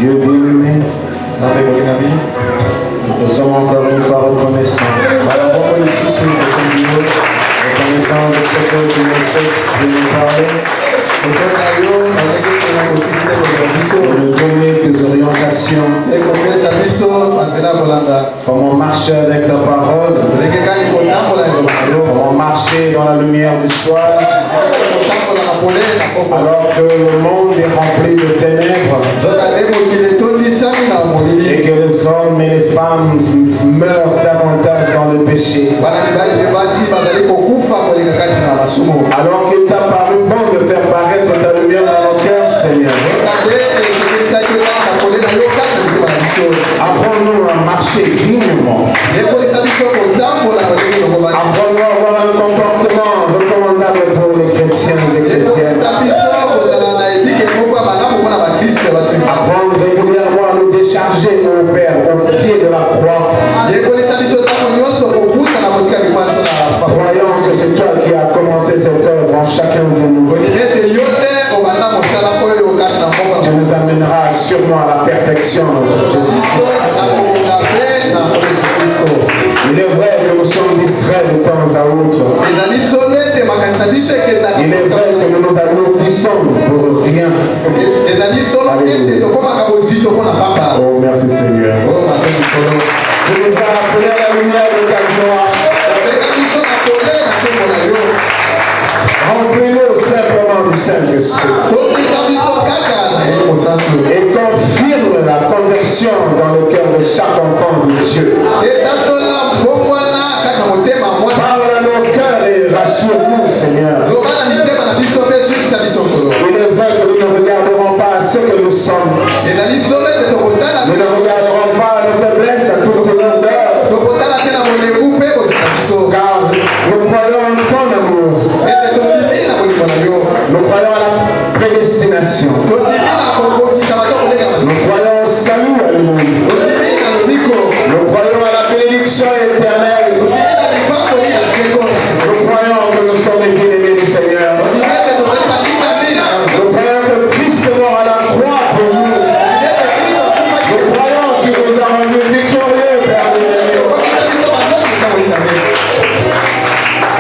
Dieu bien-aimé, nous sommes encore une fois reconnaissants. Reconnaissants de ce que tu ne cesses de nous parler, de nous donner tes orientations. Comment marcher avec ta parole, comment marcher dans la lumière du soir, alors que le monde est rempli de ténèbres et que les hommes et les femmes meurent davantage dans le péché. Alors qu'il t'a paru bon de faire paraître ta lumière dans nos cœurs, Seigneur. Apprends-nous à marcher dignement. Apprends-nous à avoir un comportement recommandable pour les chrétiens et les chrétiennes. Apprends régulièrement à nous décharger, mon Père, au pied de la croix. Croyons que c'est toi qui as commencé cette œuvre en chacun de nous. Tu nous amèneras sûrement à la perfection. Il est vrai que nous sommes distraits de temps à autre. Il est vrai que nous nous alourdissons pour rien. Oh, merci Seigneur. Tu nous as appelés à la lumière de ta gloire. Remplis-nous simplement du Saint-Esprit. Et confirme la conversion dans le cœur de chaque enfant de Dieu. Parle à nos cœurs et rassure-nous, Seigneur. Il est vrai que nous ne regarderons pas à ce que nous sommes. Nous ne regarderons pas à nos faiblesses, à toutes ces longueurs. Car nous croyons en ton amour. Nous croyons à la prédestination. Nous croyons au salut à nous. Nous croyons à la bénédiction éternelle. Nous croyons que nous sommes les bien-aimés du Seigneur. Nous croyons que Christ est mort à la croix pour nous. Nous croyons que tu nous as rendus victorieux, Père bien-aimé.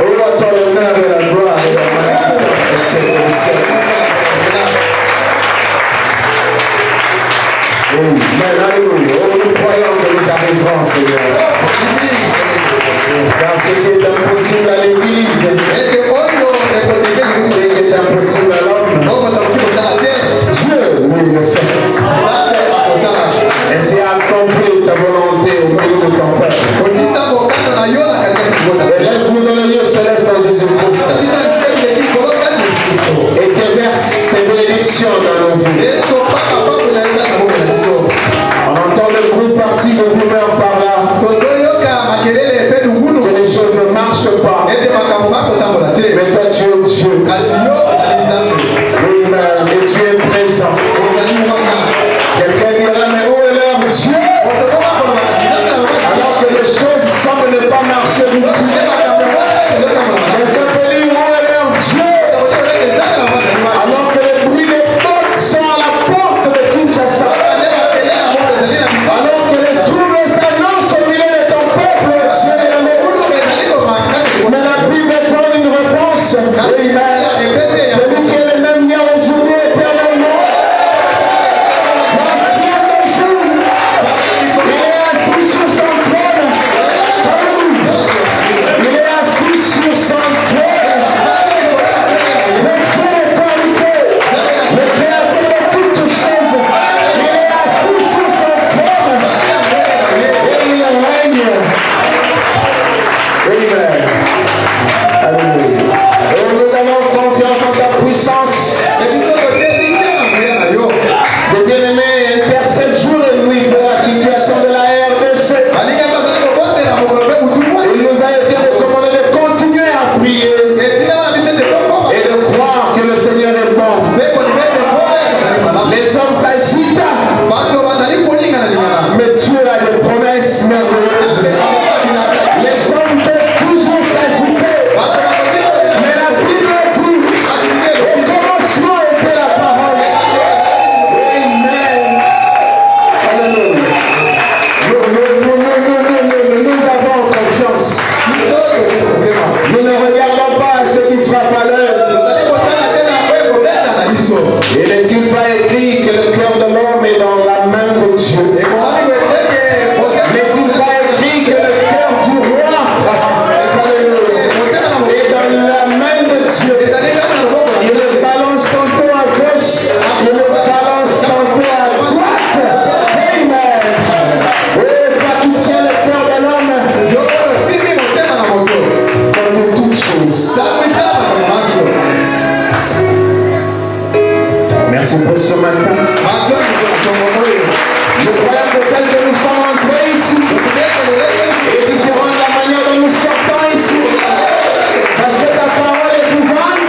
Oh, à toi l'honneur et la gloire et la majesté. Amen, alléluia. Oh, nous croyons que nous arriverons, Seigneur. Car ce qui est impossible à l'Église, ce qui est impossible à l'homme, Dieu, lui, le fait. Et c'est accompli ta volonté au milieu de ton peuple. Élève-nous dans le lieu céleste en Jésus-Christ. Et que verse tes bénédictions dans nos vies. On entend le bruit par-ci, le rumeur par-là. Que les choses ne marchent pas. Mais toi tu es Dieu. Oui, mais tu es présent. Quelqu'un dira, mais où est leur Dieu? Alors que les choses semblent ne pas marcher du tout. Quelqu'un peut dire, où est leur Dieu? Alors que les bruits des portes sont à la porte. N'est-il pas écrit que le cœur de l'homme est dans la main de Dieu? N'est-il pas écrit que le cœur du roi est dans la main de Dieu? Il le balance tantôt à gauche, il le balance tantôt à droite. Amen. Oh, toi qui tiens le cœur de l'homme, comme de toutes choses. Merci pour ce matin. Je crois que tel que nous sommes entrés ici est différent de la manière dont nous sortons ici. Parce que ta parole est vivante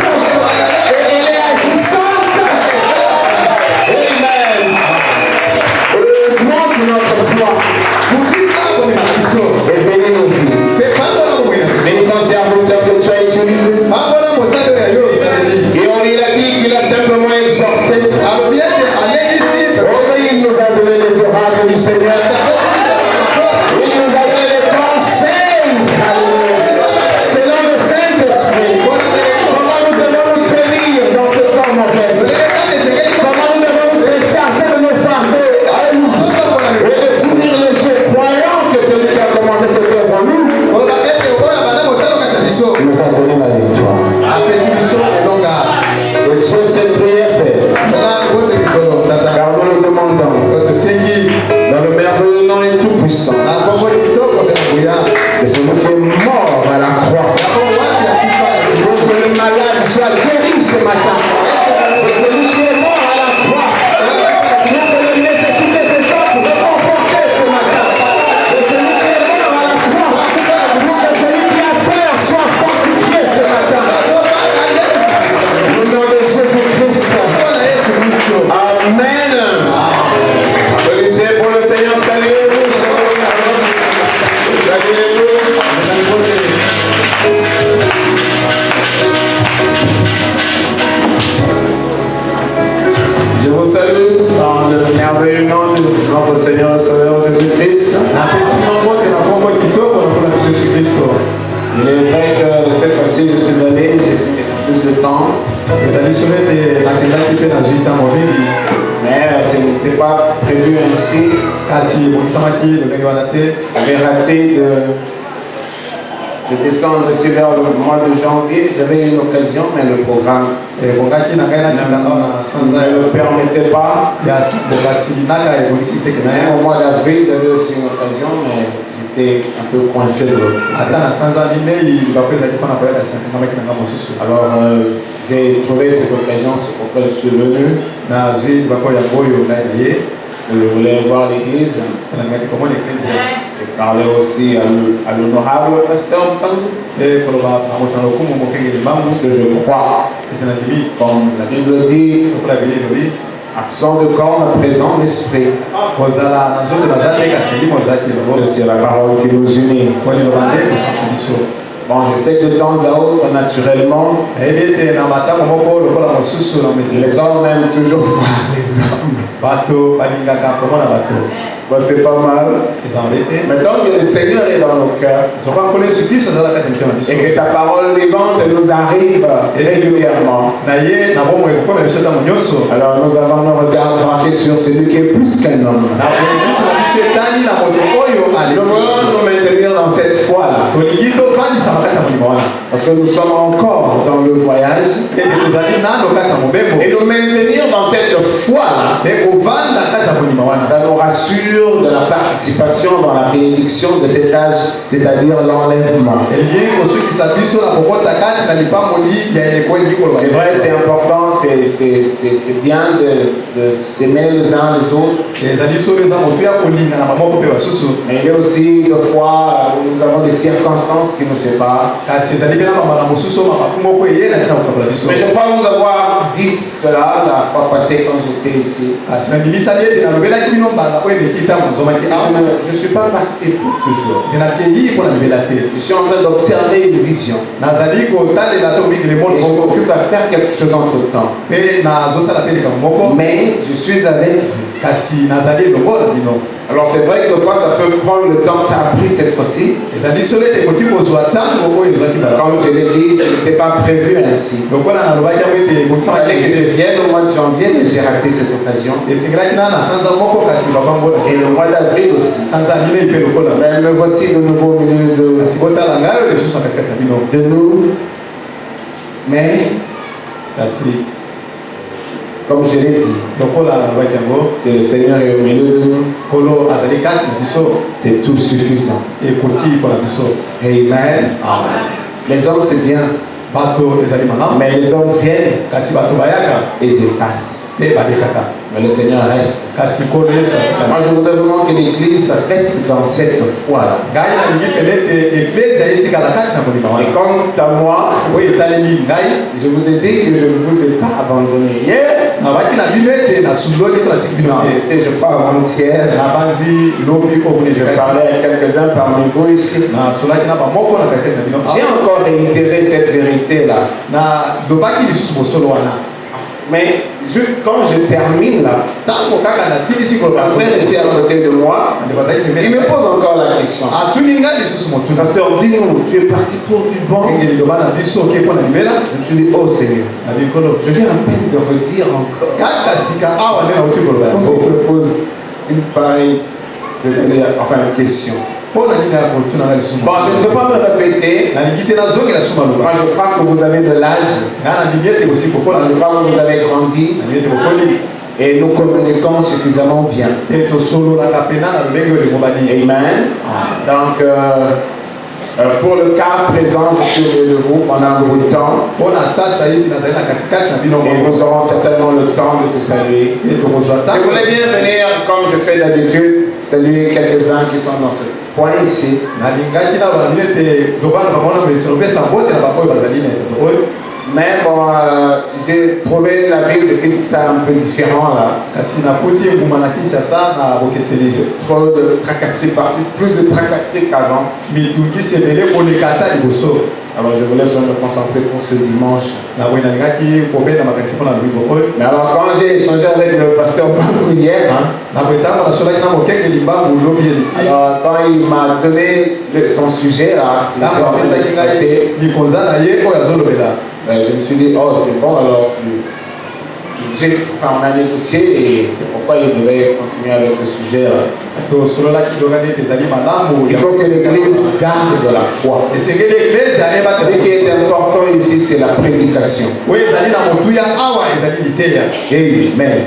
et elle est agissante. Amen. Augmente notre foi et bénis nos vies. Bénis ton serviteur que tu as utilisé. Et on lui a dit qu'il a simplement exhorté. Oh, il nous a donné les oracles du Seigneur. Il nous a donné les conseils. Selon le Saint-Esprit. Comment nous devons nous tenir dans ce temps, mon frère? Comment nous devons nous décharger de nos fardeaux? Et de finir le jeu, croyant que celui qui a commencé cette œuvre en nous nous a donné la victoire. Exauce cette prière, Père. Car nous le demandons. Dans le merveilleux nom et tout-puissant. Et celui qui est mort à la croix. Pour que le malade soit guéri ce matin. Et celui qui est mort à la croix. Pour que le nécessité se soit réconforté ce matin. Et celui qui est mort à la croix. Pour que celui qui a peur soit fortifié ce matin. Au nom de Jésus-Christ. Amen. Applaudissez pour le Seigneur. Saluez-vous. Saluez-vous. Je vous salue dans le merveilleux nom de notre Seigneur et Sauveur Jésus-Christ. Il est vrai que cette fois-ci je suis allé, j'ai fait plus de temps. Mais ce n'était pas prévu ainsi. J'avais raté de descendre ici vers le mois de janvier. J'avais eu l'occasion, mais le programme ne me le permettait pas. Mais au mois d'avril, j'avais aussi une occasion, mais j'étais un peu coincé de l'autre. Alors, j'ai trouvé cette occasion, c'est pourquoi je suis venu. Je voulais voir l'église. J'ai parlé aussi à l'honorable pasteur Mpangu. Que je crois, comme la Bible dit, absent de corps, mais présent d'esprit. Parce que c'est la parole qui nous unit. Bon, je sais que de temps à autre, naturellement, les hommes aiment toujours voir les hommes. Bon, c'est pas mal. Mais tant que le Seigneur est dans nos cœurs, et que sa parole vivante nous arrive régulièrement, alors nous avons nos regards braqués sur celui qui est plus qu'un homme. Nous voulons nous maintenir dans cette foi-là. Parce que nous sommes encore dans le voyage. Et nous maintenir dans cette foi-là, ça nous rassure de la participation dans la bénédiction de cet âge, c'est-à-dire l'enlèvement. C'est vrai, c'est important, c'est bien de s'aimer les uns les autres. Mais il y a aussi des fois où nous avons des circonstances qui nous séparent. Mais je crois vous avoir dit cela la fois passée quand j'étais ici. Je ne suis pas parti pour toujours. Je suis en train d'observer une vision. Et je m'occupe à faire quelque chose entre temps. Mais mais je suis avec vous. kasi nazali lokola bino. Alors c'est vrai que des fois ça peut prendre le temps, ça a pris cette fois-ci. ezali solo ete ekoki kozwa ntango oyo ezwaki bala. Comme je l'ai dit, ce n'était pas prévu ainsi. lokola nalobaki yango ete Il fallait que je vienne au mois de janvier, mais j'ai raté cette occasion. esengelaki na sanza moko kasi babango Et le mois d'avril aussi. sanza minei mpe lokola. Mais me voici de nouveau au milieu kasi botala ngai oyo lisusu na katikati ya bino. de nous. Mais, kasi comme je l'ai dit, lokola nalobaki yango si le Seigneur est au milieu de nous, kolo azali kati na biso c'est tout suffisant. ekoti mpona biso. Amen. Les hommes, c'est bien, bato ezali malamu mais les hommes viennent kasi bato bayaka et ils passent. mpe balekaka Mais le Seigneur reste. kasi kolo yesu atikala. Moi, je voudrais vraiment que l'Église reste dans cette foi-là. ngai nalingi pene ete eklezia etikala kati na molima Et wana quant à moi, oyo etaleli ngai je vous ai dit que je ne vous ai pas abandonné hier. nabaki na bino ete nasundoli to natiki bino Non, te. c'était, je crois, avant-hier. nabanzi lobi oyo Je kunejekaki parlais à quelques-uns parmi vous ici. nasolaki na bamoko na kaketi na bino J'ai encore réitéré cette vérité-là. nalobaki lisusu bosolo wana Mais juste quand je termine là, ntango kaka nasilisi koloba ma frère était à côté de moi. ndeko azali Il pembeni me pose encore la question. atuni ngai lisusu motuna Pasteur, dis-nous, tu es parti pour du bon. engeli loba na biso oke mpo na libela Je me suis dit, oh Seigneur, na bikolo je viens à peine de redire encore. kaka sika awa nde nauti koloba On yango me pose une pareille une question. mpo na nini ya kotuna ngai lisusu Bon, je ne veux pas me répéter. nalingi te nazongela lisusu maloba Moi, je crois que vous avez de l'âge. ngai nalingi ete kosi Moi, kokola je crois que vous avez grandi nalingi ete kokoli et nous communiquons suffisamment bien. te tosololaka pena na lolenge oyo ekobani Amen. Donc, pour le cas présent, je suis au milieu de vous pendant un bout de temps. mpo na sasa hivi nazali na katikati na bino Et nous aurons certainement le temps de se saluer. e tokozwa Je ntango voulais bien venir, comme je fais d'habitude, saluer quelques-uns qui sont dans ce point ici. nalingaki na bana bino ete tobana bamona meselo opesa mbote na bakoyo bazali na eto oyo Mais bon, j'ai trouvé la ville de Kinshasa un peu différent là. kasi nakuti engumba na kinshasa na bokeseli Trop de tracasseries par-ci, plus de tracasseries qu'avant. mitungisi ebele koleka ata liboso. Alors je voulais me concentrer pour ce dimanche. na boye nalingaki kobenda makanisi mpona lobiko oyo Mais alors quand j'ai échangé avec le pasteur Bambou hier, na boye ntango nasolaki na mokengeli mbangu lobi eleki alors quand il m'a donné son sujet là, il était ntango en train apesaki ngai d'expliquer, likonza na ye oyo azolobela je me suis dit, oh c'est bon, alors on a négocié et c'est pourquoi il devait continuer avec ce sujet là. tosololaki tokani ete ezali malamu Il faut que l'Église garde la foi. esengeli eklesi ayeba Ce qui est important ici, c'est la prédication. oyo ezali na motuya awa ezali liteya. Amen.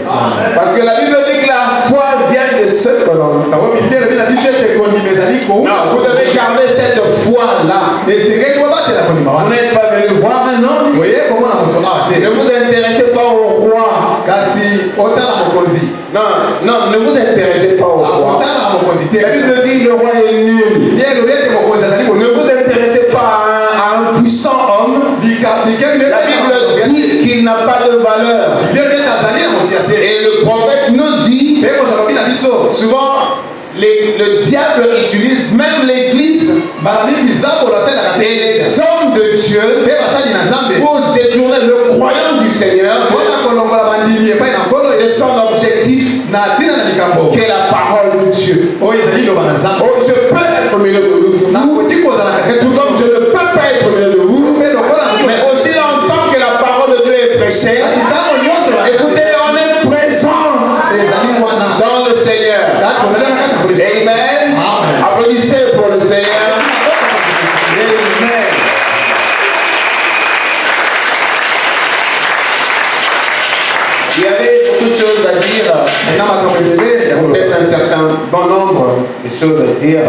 Parce que la Bible dit que la foi vient de ce que l'on entend. yango bible elobi na biso ete kondima ezali Non, vous devez garder cette foi-là. esengeli kobatela kondima Vous wana n'êtes pas venu voir un homme. oye komona moto awa te Ne vous intéressez pas au roi. kasi otala mokonzi Non, ne vous intéressez pas au roi. otala mokonzi te La Bible dit que le roi est nul. ye elobi ete mokonzi azali Ne vous intéressez pas à un puissant homme. La Bible dit qu'il n'a pas de valeur. Et le prophète nous dit, souvent, le diable utilise même l'église et les hommes de Dieu pour détourner le croyant du Seigneur de son objectif qui est la parole de Dieu. Oh, je peux être au milieu de vous, tout comme je ne peux pas être au milieu de vous, mais aussi longtemps que la parole de Dieu est prêchée, écoutez, on est présent dans le Seigneur. Amen. Applaudissez pour le Seigneur. Amen. Il y avait beaucoup de choses à dire. Peut-être un certain bon nombre de choses à dire.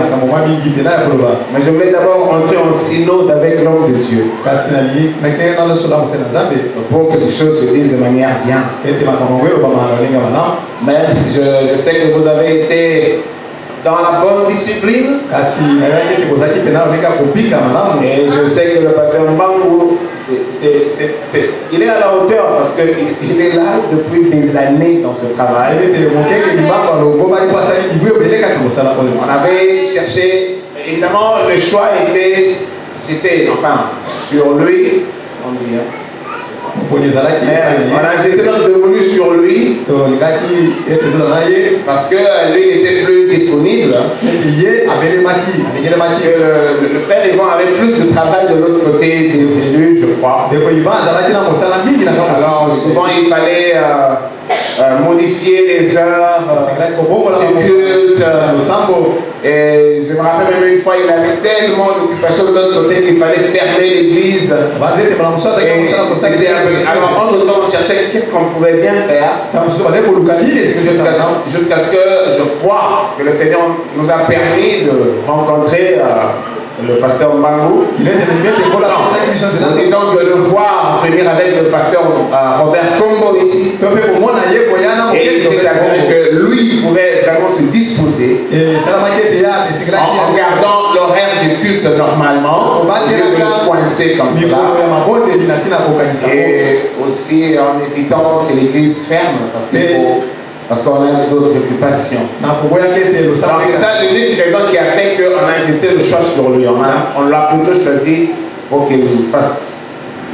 Mais je voulais d'abord entrer en synode avec l'homme de Dieu. Pour que ces choses se disent de manière bien. Mais je sais que vous avez été dans la bonne discipline. Et je sais que le pasteur Mbangou, il est à la hauteur parce qu'il est là depuis des années dans ce travail. On avait cherché, évidemment le choix était, c'était, enfin, sur lui, on dit, on a jeté notre dévolu sur lui parce que lui n'était plus disponible. Le frère Yvan avait plus de travail de l'autre côté des élus, je crois. Alors souvent il fallait modifier les heures du culte. Et je me rappelle même une fois, il avait tellement d'occupations de l'autre côté qu'il fallait fermer l'église. Alors entre-temps, on cherchait qu'est-ce qu'on pouvait bien faire jusqu'à ce que je crois que le Seigneur nous a permis de rencontrer le pasteur Mbangu. Disons de le voir venir avec le pasteur Robert Combo ici. Et il s'est avéré que lui pouvait vraiment se disposer en gardant l'horaire du culte normalement, au lieu de le coincer comme cela. Et aussi en évitant que l'église ferme parce qu'on a d'autres occupations. Donc c'est ça l'unique raison qui a fait qu'on a jeté le choix sur lui. On l'a plutôt choisi pour qu'il fasse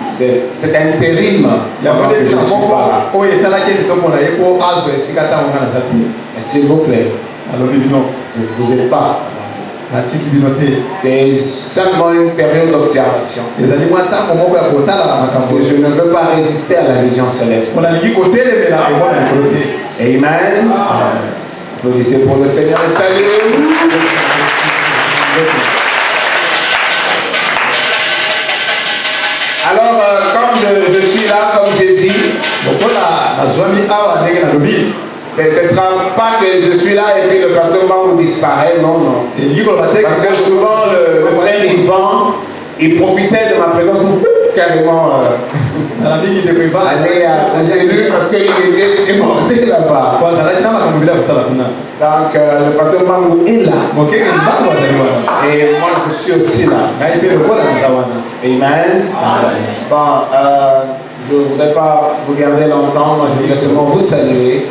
cet intérim. S'il vous plaît, je ne vous aide pas. C'est simplement une période d'observation. Parce que je ne veux pas résister à la vision céleste. Amen. Applaudissez pour le Seigneur et salut. Alors, comme je suis là, comme j'ai dit, ce ne sera pas que je suis là et puis le pasteur Mbangu disparaît, non. Parce que souvent, le frère Yvan, il profitait de ma présence pour carrément aller aux élus parce qu'il était immorté là-bas. Donc, le pasteur Mbangu est là. Et moi, je suis aussi là. Amen. Bon, je ne voudrais pas vous garder longtemps, moi je voudrais seulement vous saluer.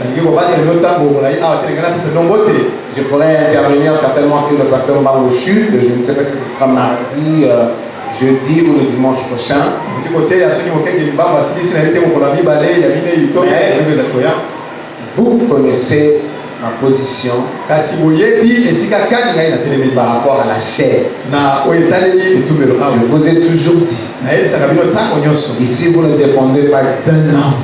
Je pourrais intervenir certainement si le pasteur Mbangu chute. Je ne sais pas si ce sera mardi, jeudi ou le dimanche prochain. Vous connaissez ma position par rapport à la chair. Je vous ai toujours dit, ici vous ne dépendez pas d'un homme.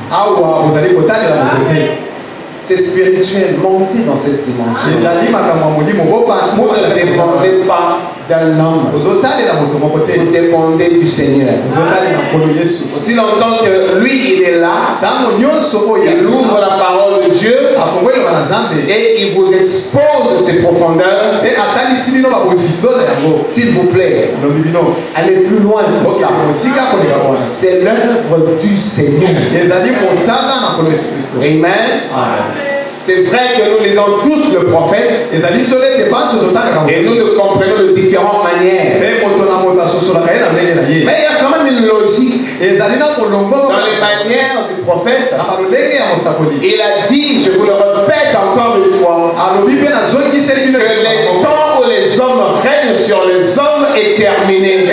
C'est spirituel, montez dans cette dimension. Vous ne dépendez pas d'un homme. Vous dépendez du Seigneur. Aussi longtemps que lui il est là, il ouvre la parole de Dieu et il vous expose ses profondeurs. S'il vous plaît, allez plus loin que ça. C'est l'œuvre du Seigneur. Amen. C'est vrai que nous lisons tous le prophète et nous le comprenons de différentes manières. Mais il y a quand même une logique dans les manières du prophète. Il a dit, je vous le répète encore une fois, que les temps où les hommes règnent sur les hommes est terminé. Le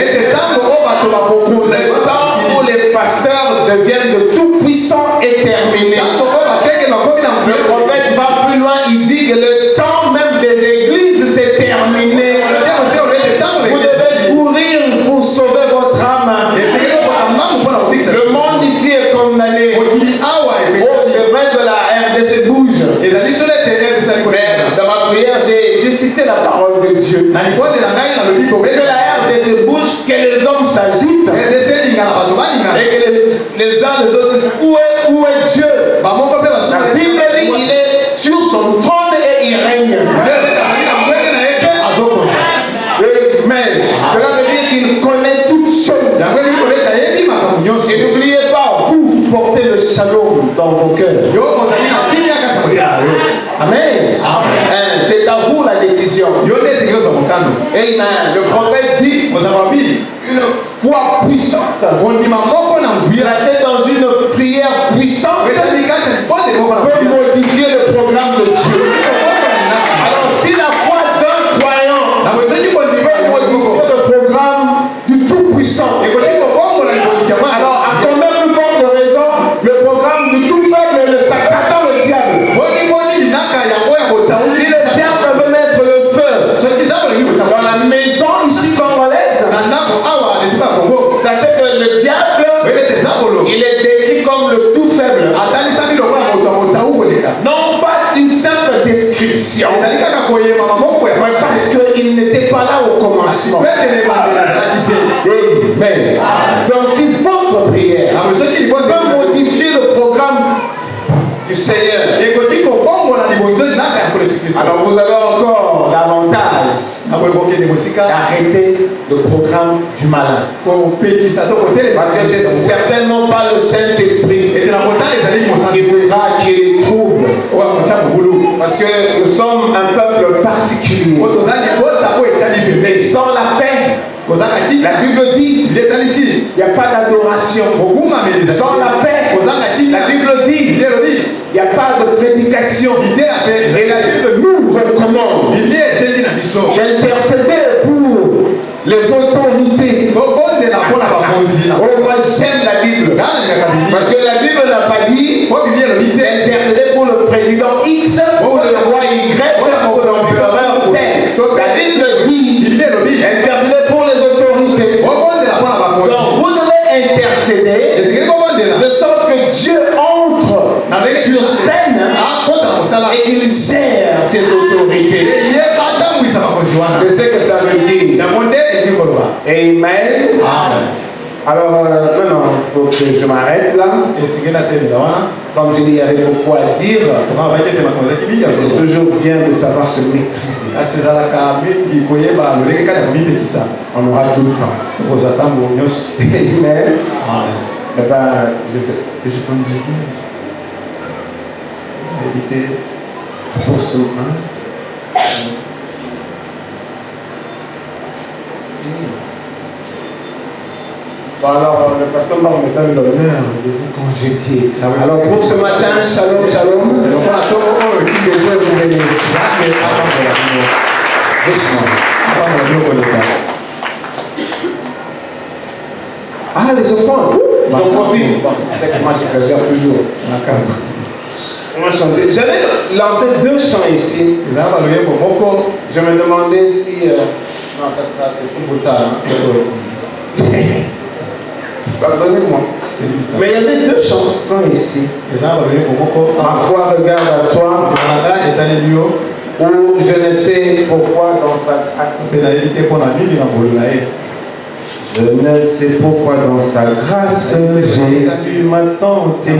temps où les pasteurs deviennent de tout puissants est terminé. Le prophète va plus loin, il dit que le temps même des églises s'est terminé. Vous devez courir pour sauver votre âme. Le monde ici est condamné. Oh, c'est vrai que la RDC bouge. Mais dans ma prière, j'ai cité la parole de Dieu. Mais que la RDC bouge, que les hommes s'agitent. Et que les uns les autres disent, où est Dieu? La Bible dit qu'il est sur son trône et il règne. Mais cela veut dire qu'il connaît toutes choses. Et n'oubliez pas, vous portez le shalom dans vos cœurs. Amen. C'est à vous la décision. Amen. Le prophète dit une foi puissante. Rester dans une prière puissante peut modifier le programme de Dieu. Alors si la foi d'un croyant peut modifier le programme du Tout-Puissant, alors à combien plus forte raison description. Ouais, Parce qu'il n'était pas là au commencement. Amen. Donc si votre prière peut modifier le programme du Seigneur, alors vous avez encore l'avantage d'arrêter le programme du malin. Parce que c'est certainement pas le Saint-Esprit qui voudra qu'il y ait des troubles. Parce que nous sommes un peuple particulier. Mais sans la paix, la Bible dit, il n'y a pas d'adoration. Sans la paix, la Bible dit, il n'y a pas de prédication. Et la Bible nous recommande d'intercéder pour les autorités. Oh, moi j'aime la Bible. Parce que la Bible n'a pas dit d'intercéder pour le président X, pour le roi Y, pour l'empereur tel. La Bible dit intercéder pour les autorités. Donc vous devez intercéder de sorte que Dieu entre sur scène et il gère ses autorités. C'est ce que ça veut dire. Amen. Alors maintenant, il faut que je m'arrête là. Comme je dis, il y avait beaucoup à dire. Mais c'est toujours bien de savoir se maîtriser. On aura tout le temps. Amen. Eh ben, je sais. Je peux me dire. Pour ce moment. Bon, alors, le pasteur m'a donné l'honneur de vous congédier. Alors, pour ce matin, shalom, shalom. Que Dieu vous bénisse. Ah, les offrandes. J'en profite. C'est que moi, j'exagère toujours. J'avais lancé 2 chants ici. Je me demandais si. Non, ça sera. C'est tout beau tard. Pardonnez-moi. Mais il y avait 2 chansons ici. Ma foi regarde à toi. Ou je ne sais pourquoi dans sa grâce. Je ne sais pourquoi dans sa grâce Jésus m'a tenté.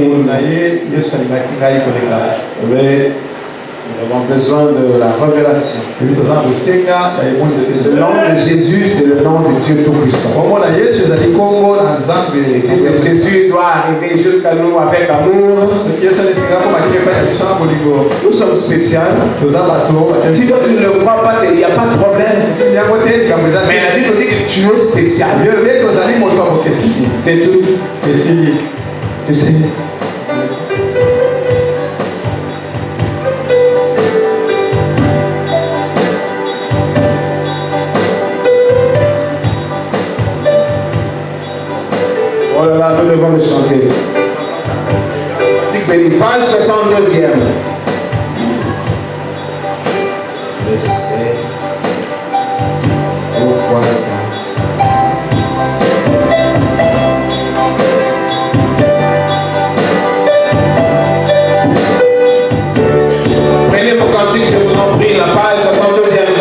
Mais nous avons besoin de la révélation. Le nom de Jésus, c'est le nom de Dieu Tout-Puissant. Et si c'est Jésus doit arriver jusqu'à nous avec amour, nous sommes spéciaux. Si toi tu ne le crois pas, il n'y a pas de problème. Mais la Bible dit que tu es spécial. C'est tout. Tu sais. Oh là là, nous devons le chanter. Page 62e. Je sais pourquoi prenez mon cantique, je vous en prie, la page 62e.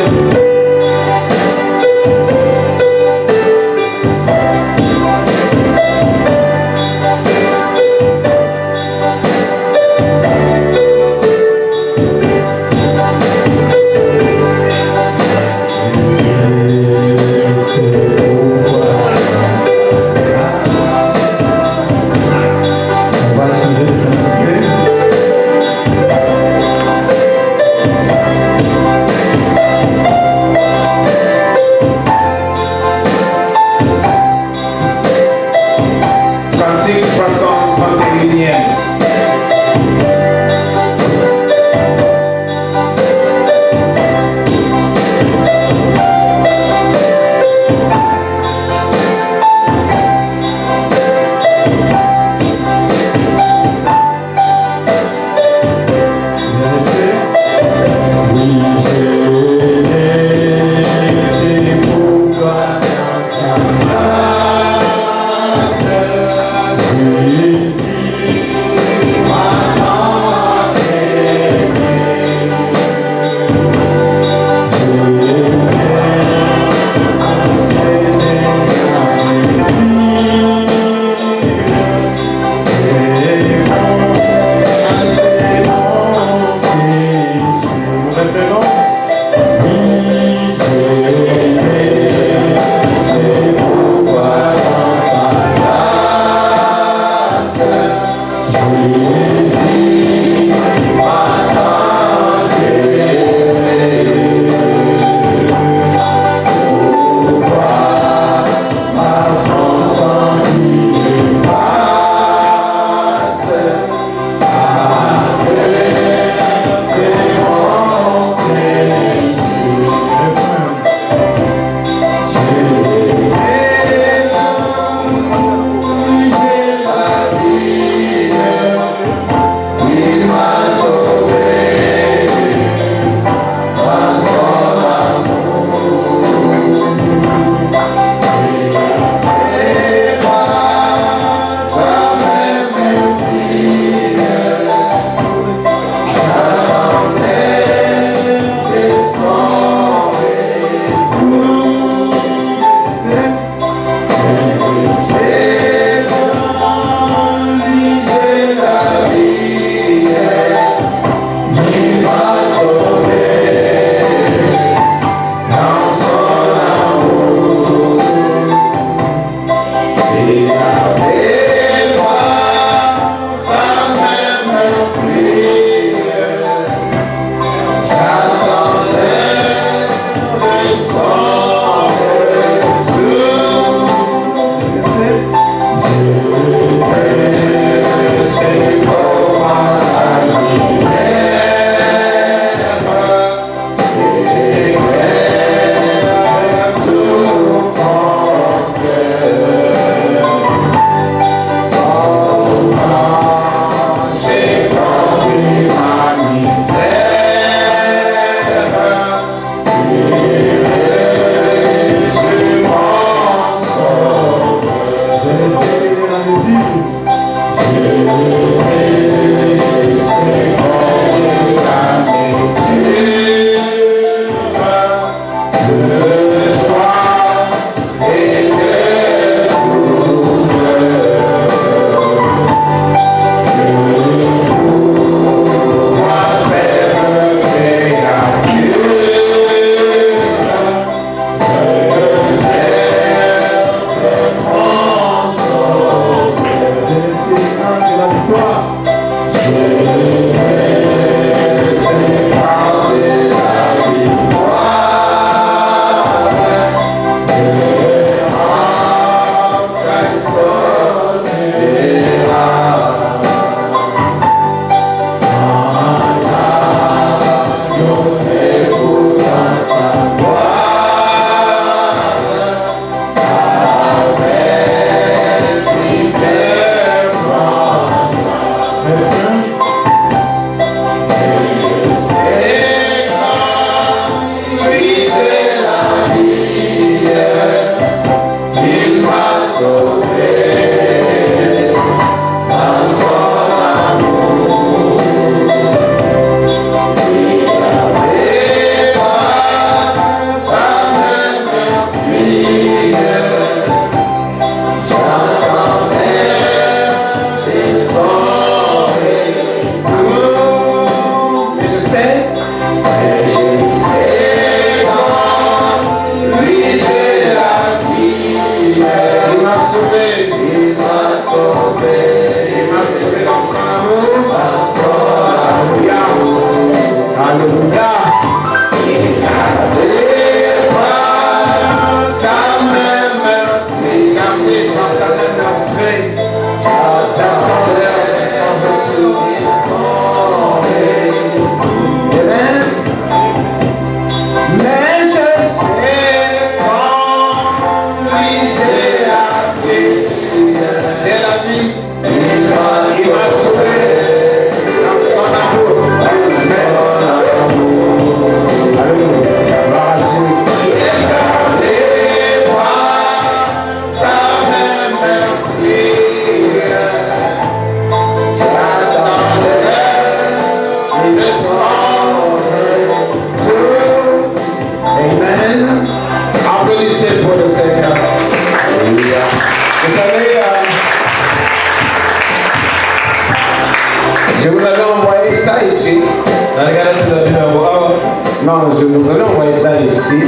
Non, je vous avais envoyé ça ici.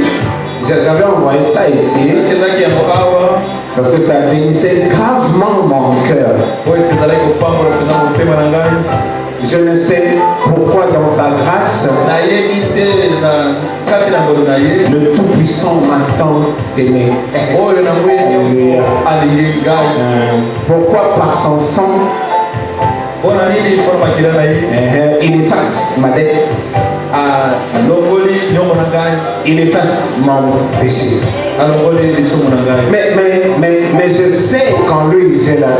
J'avais envoyé ça ici parce que ça bénissait gravement mon cœur. Je ne sais pourquoi dans sa grâce, le Tout-Puissant m'a tant aimé. Pourquoi par son sang, il efface ma dette. Il efface mon péché. Mais je sais qu'en lui j'ai la vie.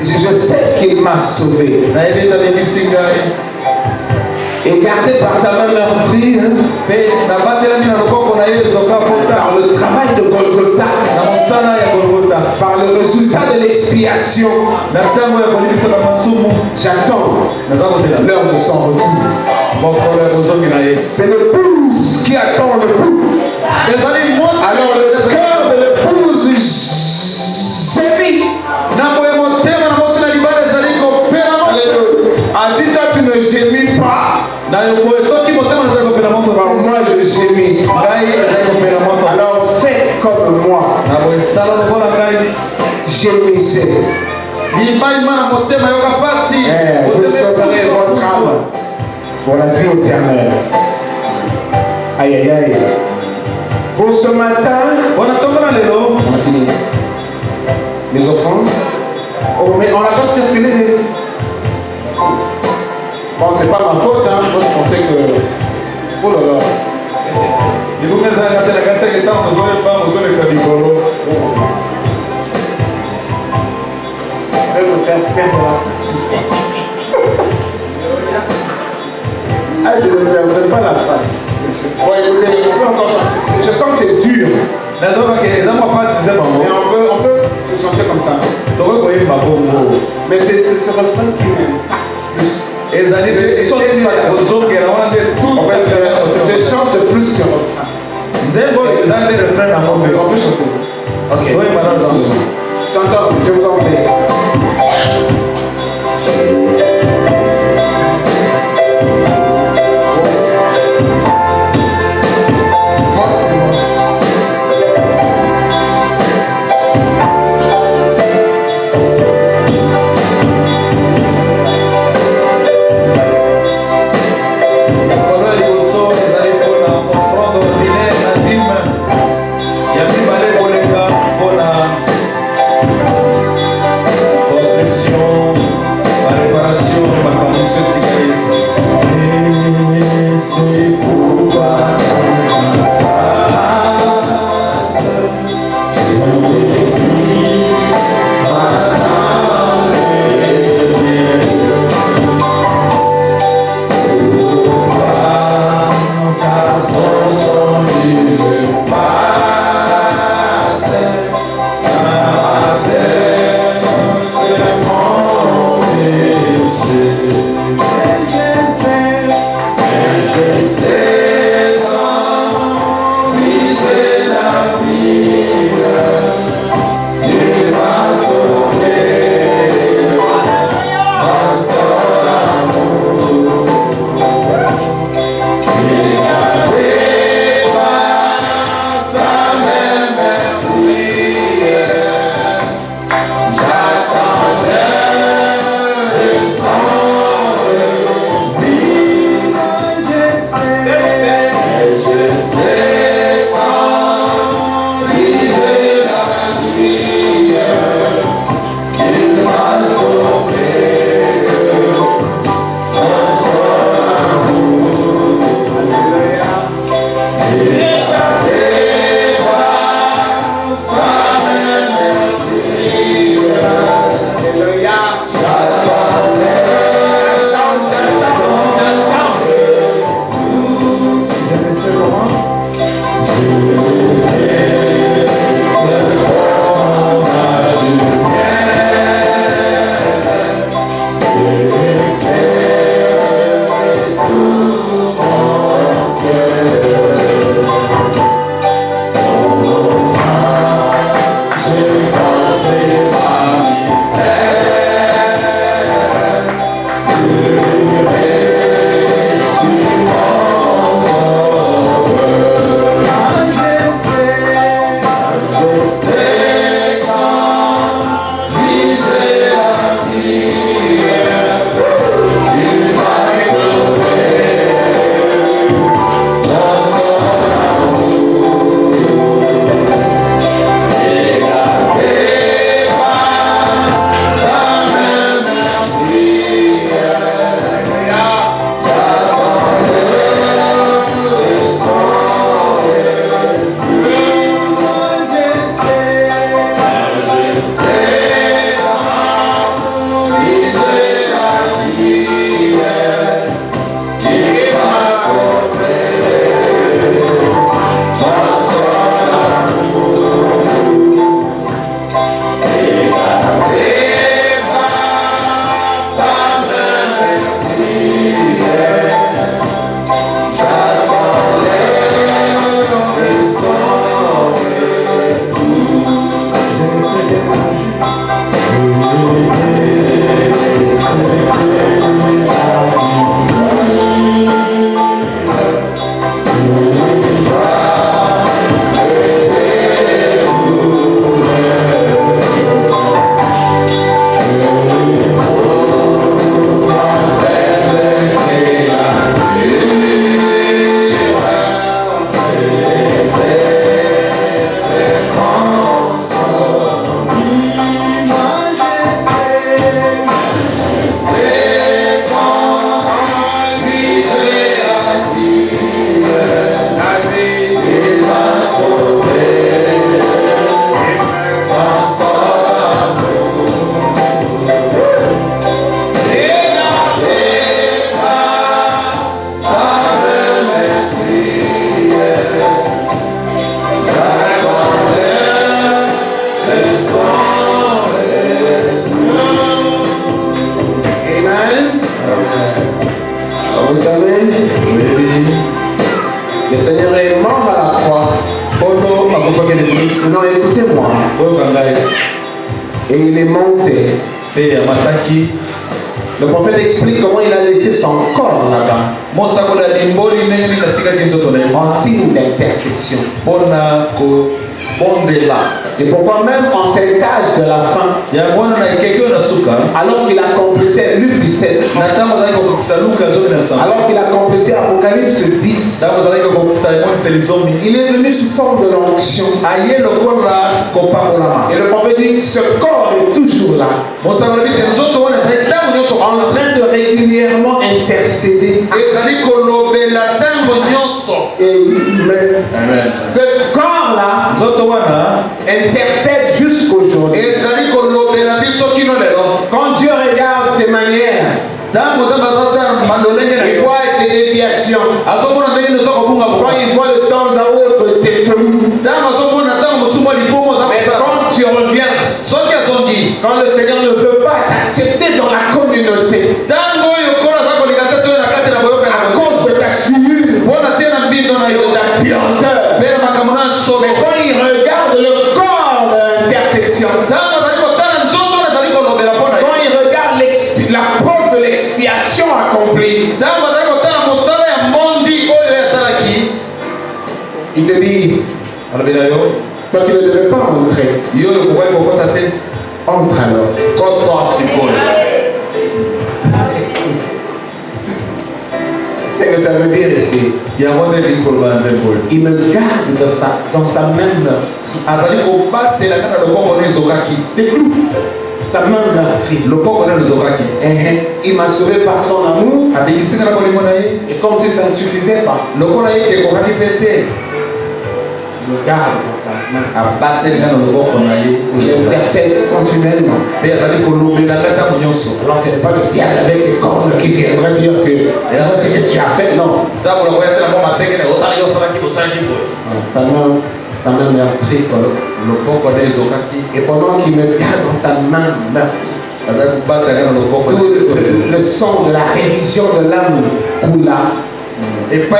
Je sais qu'il m'a sauvé. Et gardé par sa main meurtrie, par le travail de Golgotha, par le résultat de l'expiation, j'attends l'heure de son retour. C'est l'épouse qui attend l'époux. Alors le cœur de l'épouse gémit. Si toi tu ne gémis pas, moi je gémis. Alors faites comme moi. Gémissez. Vous sauverez votre âme pour la vie éternelle. Aïe aïe aïe. Pour ce matin, on a fini. Les offrandes. Oh, mais on n'a pas circulé. Bon, c'est pas ma faute, hein. Moi je pensais que. Oh là là. Il faut que ça ait la cancer qui est en besoin de pas, besoin de sa bicolo. Je vais me faire perdre la face. Ah, je ne perdrai pas la face. Bon, écoutez, on peut encore chanter. Je sens que c'est dur. Mais on peut chanter comme ça. Mais c'est ce refrain qui ce chant c'est plus sur refrain. On peut chanter. Ok. J'entends, je vous en prie. Merci. Vous savez, le Seigneur est mort à la croix. Non, écoutez-moi. Et il est monté. Le prophète explique comment il a laissé son corps là-bas. En signe d'intercession. C'est pourquoi même en cet âge de la fin, alors qu'il accomplissait Luc 17, alors qu'il accomplissait Apocalypse 10, il est venu sous forme de l'onction. Et le prophète dit, ce corps est toujours là, en train de régulièrement intercéder. Amen. Ce corps-là intercède jusqu'aujourd'hui. Quand Dieu regarde tes manières, il voit tes déviations. Quand il voit de temps à autre tes folies. Mais quand tu reviens, quand le Seigneur ne veut pas t'accepter dans la communauté, à cause de ta suivre, de ta puanteur, mais quand il regarde le corps de l'intercession, quand il regarde la preuve de l'expiation accomplie, il te dit, toi tu ne devais pas entrer. Entre alors. C'est ce que ça veut dire ici. Il me garde dans sa main meurtrie. Des clous. Sa main meurtrie. Il m'a sauvé par son amour. Et comme si ça ne suffisait pas, il me garde dans sa main. Il intercède continuellement. Alors ce n'est pas le diable avec ses cordes qui viendrait dire que ce que tu as fait, non. Sa main meurtrie. Et pendant qu'il me garde dans sa main meurtrie, le sang de la révision de l'âme coula. Et bien,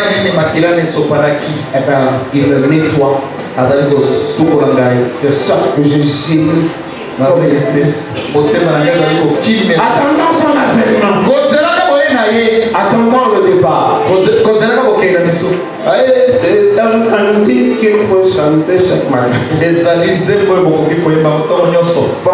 il me nettoie de sorte que je gémis. Attendant son avènement, attendant le départ. C'est un cantique qu'il faut chanter chaque matin. Bon,